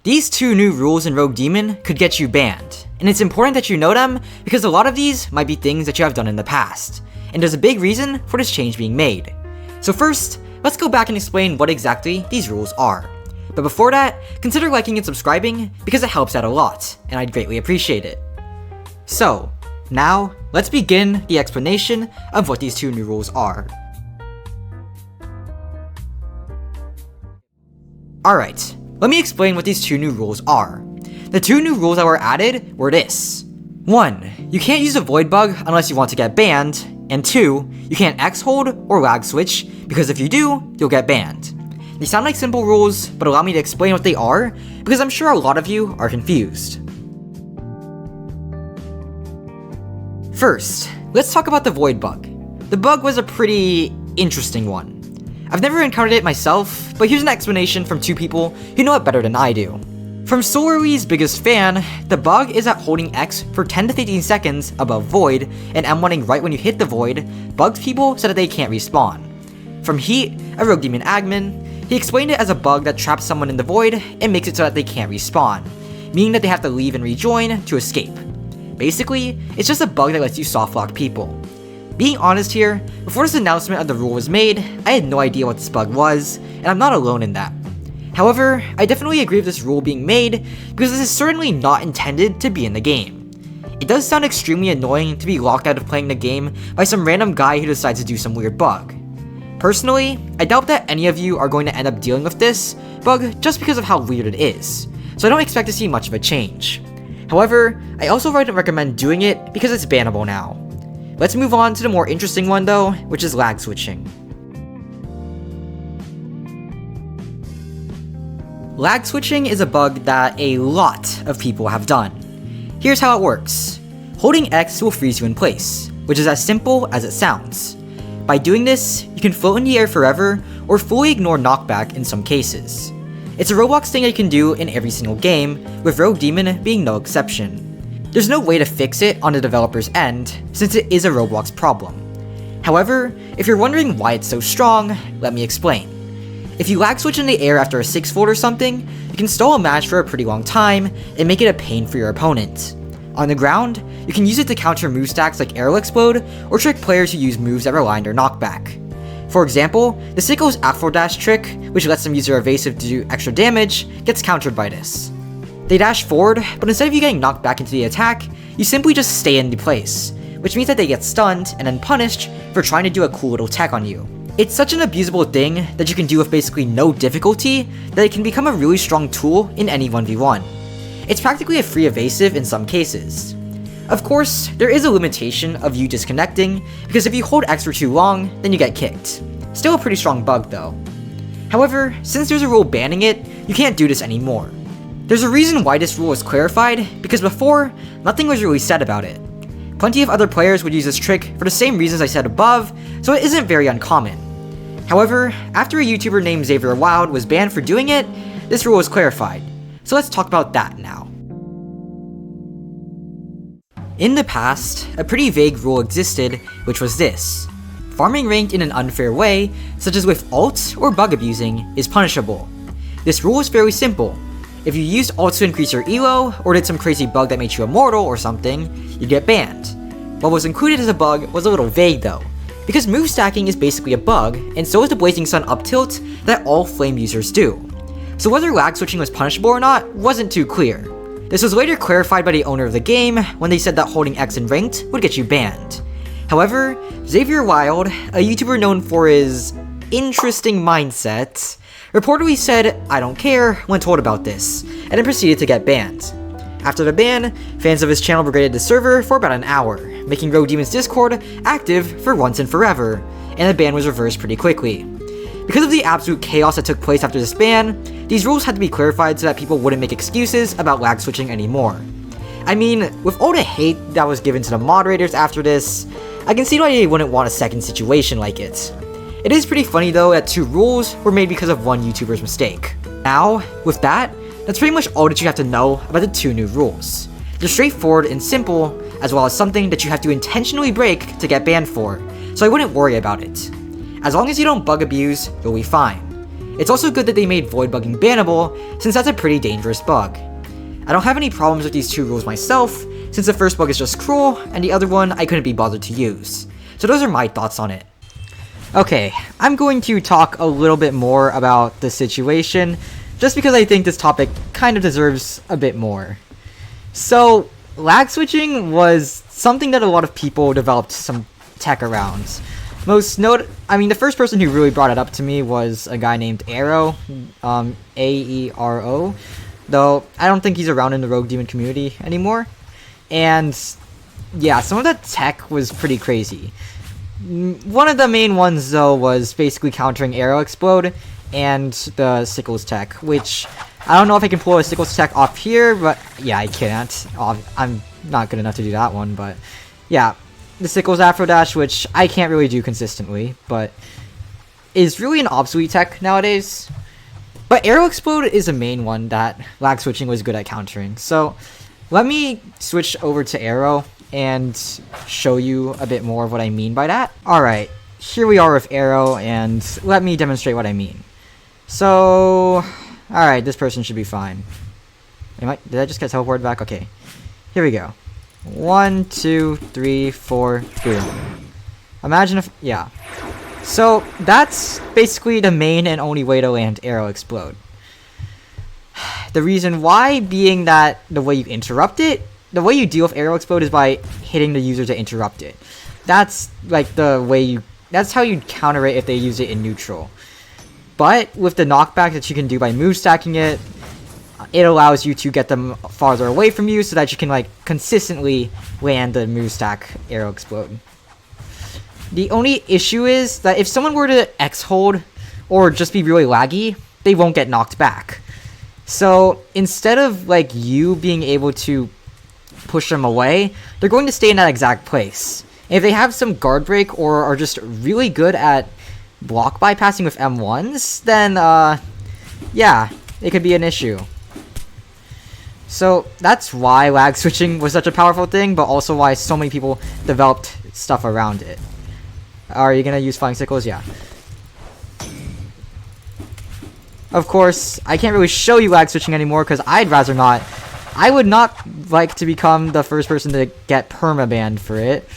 These two new rules in Rogue Demon could get you banned, and it's important that you know them because a lot of these might be things that you have done in the past, and there's a big reason for this change being made. So first, let's go back and explain what exactly these rules are. But before that, consider liking and subscribing because it helps out a lot, and I'd greatly appreciate it. So, now, let's begin the explanation of what these two new rules are. Alright, let me explain what these two new rules are. The two new rules that were added were this. 1. You can't use a void bug unless you want to get banned, and 2. You can't X-hold or lag switch, because if you do, you'll get banned. They sound like simple rules, but allow me to explain what they are, because I'm sure a lot of you are confused. First, let's talk about the void bug. The bug was a pretty interesting one. I've never encountered it myself, but here's an explanation from two people who know it better than I do. From Solarly's biggest fan, the bug is that holding X for 10 to 15 seconds above void and M1ing right when you hit the void bugs people so that they can't respawn. From Heat, a Rogue Demon admin, he explained it as a bug that traps someone in the void and makes it so that they can't respawn, meaning that they have to leave and rejoin to escape. Basically, it's just a bug that lets you softlock people. Being honest here, before this announcement of the rule was made, I had no idea what this bug was, and I'm not alone in that. However, I definitely agree with this rule being made because this is certainly not intended to be in the game. It does sound extremely annoying to be locked out of playing the game by some random guy who decides to do some weird bug. Personally, I doubt that any of you are going to end up dealing with this bug just because of how weird it is, so I don't expect to see much of a change. However, I also wouldn't recommend doing it because it's bannable now. Let's move on to the more interesting one though, which is lag switching. Lag switching is a bug that a lot of people have done. Here's how it works. Holding X will freeze you in place, which is as simple as it sounds. By doing this, you can float in the air forever or fully ignore knockback in some cases. It's a Roblox thing that you can do in every single game, with Rogue Demon being no exception. There's no way to fix it on the developer's end, since it is a Roblox problem. However, if you're wondering why it's so strong, let me explain. If you lag switch in the air after a 6-fold or something, you can stall a match for a pretty long time and make it a pain for your opponent. On the ground, you can use it to counter move stacks like Arrow Explode, or trick players who use moves that rely on their knockback. For example, the Sicko's Afro Dash trick, which lets them use their evasive to do extra damage, gets countered by this. They dash forward, but instead of you getting knocked back into the attack, you simply just stay in the place, which means that they get stunned and then punished for trying to do a cool little tech on you. It's such an abusable thing that you can do with basically no difficulty that it can become a really strong tool in any 1v1. It's practically a free evasive in some cases. Of course, there is a limitation of you disconnecting, because if you hold X for too long, then you get kicked. Still a pretty strong bug though. However, since there's a rule banning it, you can't do this anymore. There's a reason why this rule was clarified, because before, nothing was really said about it. Plenty of other players would use this trick for the same reasons I said above, so it isn't very uncommon. However, after a YouTuber named Xavier Wild was banned for doing it, this rule was clarified. So let's talk about that now. In the past, a pretty vague rule existed, which was this. Farming ranked in an unfair way, such as with ults or bug abusing, is punishable. This rule is fairly simple. If you used ults to increase your elo, or did some crazy bug that made you immortal or something, you'd get banned. What was included as a bug was a little vague though, because move stacking is basically a bug, and so is the Blazing Sun up tilt that all flame users do. So whether lag switching was punishable or not wasn't too clear. This was later clarified by the owner of the game when they said that holding X in ranked would get you banned. However, Xavier Wild, a YouTuber known for his interesting mindset, reportedly said, "I don't care," when told about this, and then proceeded to get banned. After the ban, fans of his channel brigaded the server for about an hour, making Rogue Demon's Discord active for once and forever, and the ban was reversed pretty quickly. Because of the absolute chaos that took place after this ban, these rules had to be clarified so that people wouldn't make excuses about lag switching anymore. I mean, with all the hate that was given to the moderators after this, I can see why they wouldn't want a second situation like it. It is pretty funny though that two rules were made because of one YouTuber's mistake. Now, with that, that's pretty much all that you have to know about the two new rules. They're straightforward and simple, as well as something that you have to intentionally break to get banned for, so I wouldn't worry about it. As long as you don't bug abuse, you'll be fine. It's also good that they made void bugging bannable, since that's a pretty dangerous bug. I don't have any problems with these two rules myself, since the first bug is just cruel, and the other one I couldn't be bothered to use. So those are my thoughts on it. Okay, I'm going to talk a little bit more about the situation, just because I think this topic kind of deserves a bit more. So, lag switching was something that a lot of people developed some tech around. The first person who really brought it up to me was a guy named Aero, A-E-R-O, though I don't think he's around in the Rogue Demon community anymore. And yeah, some of that tech was pretty crazy. One of the main ones, though, was basically countering Arrow Explode and the Sickles tech, which I don't know if I can pull a Sickles tech off here, but yeah, I can't. I'm not good enough to do that one, but yeah, the Sickles Afro Dash, which I can't really do consistently, but is really an obsolete tech nowadays. But Arrow Explode is a main one that lag switching was good at countering. So let me switch over to Arrow and show you a bit more of what I mean by that. Alright, here we are with Arrow, and let me demonstrate what I mean. So, alright, this person should be fine. Did I just get teleported back? Okay, here we go. 1, 2, 3, 4, boom. Imagine if, yeah. So, that's basically the main and only way to land Arrow Explode. The reason why being that the way you interrupt it, the way you deal with Arrow Explode is by hitting the user to interrupt it. That's like the way that's how you'd counter it if they use it in neutral. But with the knockback that you can do by move stacking it, it allows you to get them farther away from you so that you can like consistently land the move stack Arrow Explode. The only issue is that if someone were to X hold or just be really laggy, they won't get knocked back. So instead of like you being able to push them away, they're going to stay in that exact place. And if they have some guard break or are just really good at block bypassing with M1s, then yeah, it could be an issue. So that's why lag switching was such a powerful thing, but also why so many people developed stuff around it. Are you gonna use Flying Sickles? Yeah. Of course, I can't really show you lag switching anymore because I'd rather not. I would not like to become the first person to get permabanned for it,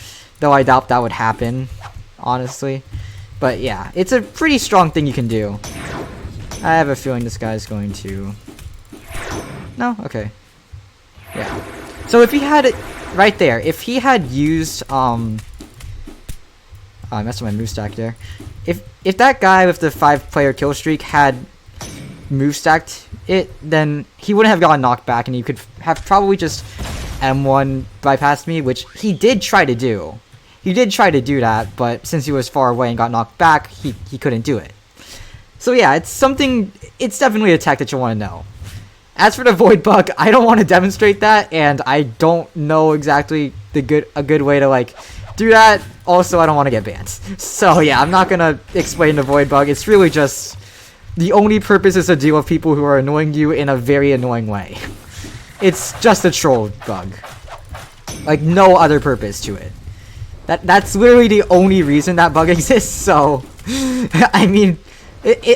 though I doubt that would happen, honestly. But yeah, it's a pretty strong thing you can do. I have a feeling this guy's going to... No? Okay. Yeah. So if he had it right there, if he had used, I messed up my move stack there. If that guy with the 5-player kill streak had move stacked it, then he wouldn't have gotten knocked back, and he could have probably just M1 bypassed me, which he did try to do. He did try to do that, but since he was far away and got knocked back, he couldn't do it. So yeah, it's definitely a tech that you want to know. As for the void bug, I don't want to demonstrate that, and I don't know exactly a good way to like do that. Also, I don't want to get banned. So yeah, I'm not gonna explain the void bug. It's really just the only purpose is to deal with people who are annoying you in a very annoying way. It's just a troll bug. Like, no other purpose to it. That's literally the only reason that bug exists, so... I mean...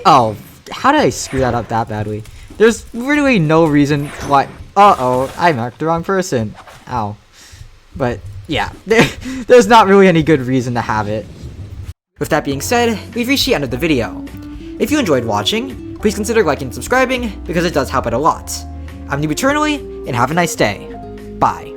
Oh, how did I screw that up that badly? There's literally no reason why... Uh-oh, I marked the wrong person. Ow. But, yeah. There's not really any good reason to have it. With that being said, we've reached the end of the video. If you enjoyed watching, please consider liking and subscribing, because it does help out a lot. I'm Noob Eternally, and have a nice day. Bye.